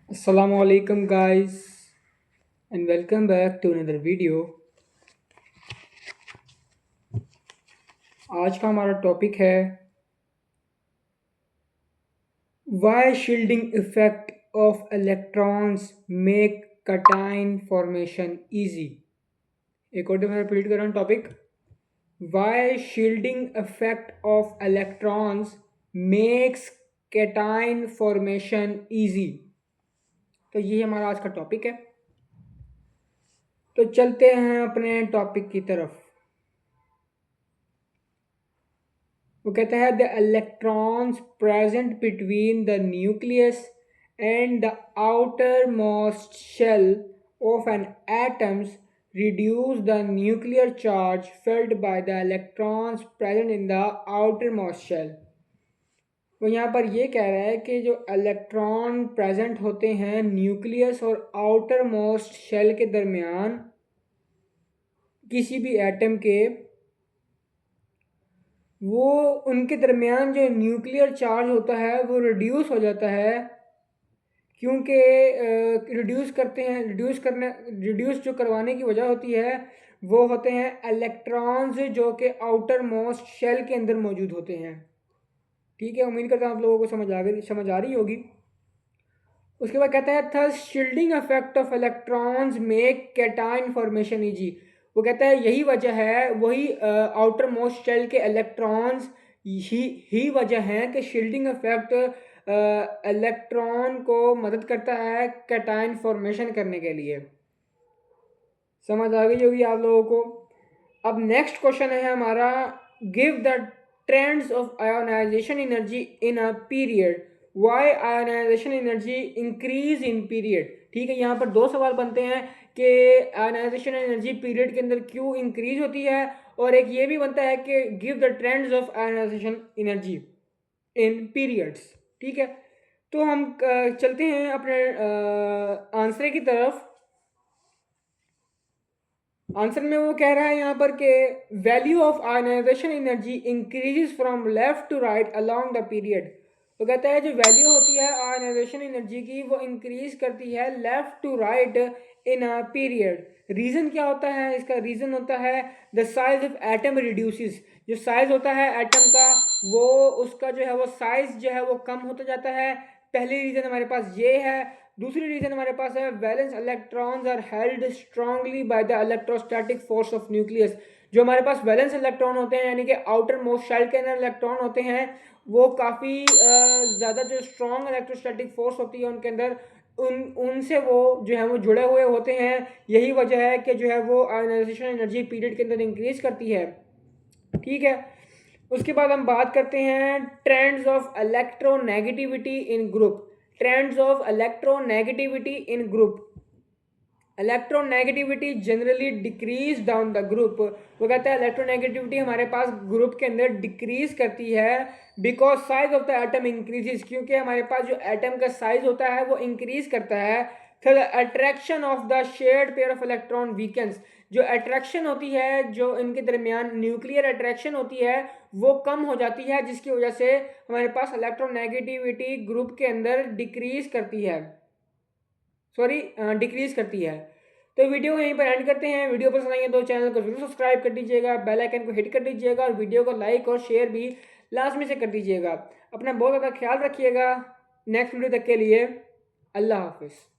Assalamu alaikum guys and welcome back to another video। आज का हमारा टॉपिक है Why shielding effect of electrons make cation formation easy। एक और दफा रिपीट कर रहा हूँ topic, Why shielding effect of electrons makes cation formation easy। तो ये हमारा आज का टॉपिक है। तो चलते हैं अपने टॉपिक की तरफ। वो कहता है the electrons present between the nucleus and the outermost shell of an atoms reduce the nuclear charge felt by the electrons present in the outermost shell। वो यहाँ पर ये कह रहा है कि जो इलेक्ट्रॉन प्रेजेंट होते हैं न्यूक्लियस और आउटर मोस्ट शेल के दरमियान किसी भी एटम के, वो उनके दरमियान जो न्यूक्लियर चार्ज होता है वो रिड्यूस हो जाता है, क्योंकि रिड्यूस जो करवाने की वजह होती है वो होते हैं इलेक्ट्रॉन्स जो कि आउटर मोस्ट शेल के अंदर मौजूद होते हैं। ठीक है, उम्मीद करता हूँ आप लोगों को समझ आ रही होगी। उसके बाद कहता है thus shielding effect of electrons make cation formation easy. वो कहता है यही वजह है, वही आउटर मोस्ट शेल के इलेक्ट्रॉन्स ही वजह है कि शील्डिंग इफेक्ट इलेक्ट्रॉन को मदद करता है कैटायन फॉर्मेशन करने के लिए। समझ आ गई होगी आप लोगों को। अब नेक्स्ट क्वेश्चन है हमारा, give the trends of ionisation energy in a period, why ionisation energy increase in period. ठीक है, यहाँ पर दो सवाल बनते हैं कि आयोनाइजेशन एनर्जी पीरियड के अंदर क्यों इंक्रीज होती है, और एक ये भी बनता है कि give the trends of ionisation energy in periods. ठीक है, तो हम चलते हैं अपने आंसर की तरफ। आंसर में वो कह रहा है यहाँ पर कि value of ionisation energy increases from left to right along the period. तो कहता है जो वैल्यू होती है आयनाइजेशन एनर्जी की वो इंक्रीज करती है left to right in a period. Reason क्या होता है इसका? रीज़न होता है the size of atom reduces. जो साइज होता है एटम का वो उसका जो है वो साइज जो है वो कम होता जाता है। पहली रीज़न हमारे पास ये है। दूसरी रीजन हमारे पास है valence electrons are held strongly by the electrostatic force of nucleus. जो हमारे पास वैलेंस इलेक्ट्रॉन होते हैं यानी कि आउटर मोस्ट शेल के अंदर इलेक्ट्रॉन होते हैं, वो काफ़ी ज़्यादा जो स्ट्रॉन्ग इलेक्ट्रोस्टैटिक फोर्स होती है उनके अंदर, उनसे वो जो है वो जुड़े हुए होते हैं। यही वजह है कि जो है वो आयोनाइजेशन एनर्जी पीरियड के अंदर इंक्रीज करती है। ठीक है, उसके बाद हम बात करते हैं trends of electronegativity in group. Trends of electronegativity in group. Electronegativity generally decrease down the group. वो कहता है इलेक्ट्रोनेगेटिविटी हमारे पास ग्रुप के अंदर डिक्रीज करती है because size of the atom increases, क्योंकि हमारे पास जो एटम का साइज होता है वो इंक्रीज करता है। फिर attraction of the shared pair of electron weakens. जो अट्रैक्शन होती है, जो इनके दरमियान न्यूक्लियर अट्रैक्शन होती है वो कम हो जाती है, जिसकी वजह से हमारे पास इलेक्ट्रोनेगेटिविटी ग्रुप के अंदर डिक्रीज करती है, डिक्रीज करती है। तो वीडियो को यहीं पर एंड करते हैं। वीडियो पसंद आई है तो चैनल को जरूर सब्सक्राइब कर दीजिएगा, बेल आइकन को हिट कर दीजिएगा और वीडियो को लाइक और शेयर भी लाजमी से कर दीजिएगा। अपना बहुत ज़्यादा ख्याल रखिएगा। नेक्स्ट वीडियो तक के लिए अल्लाह हाफिज़।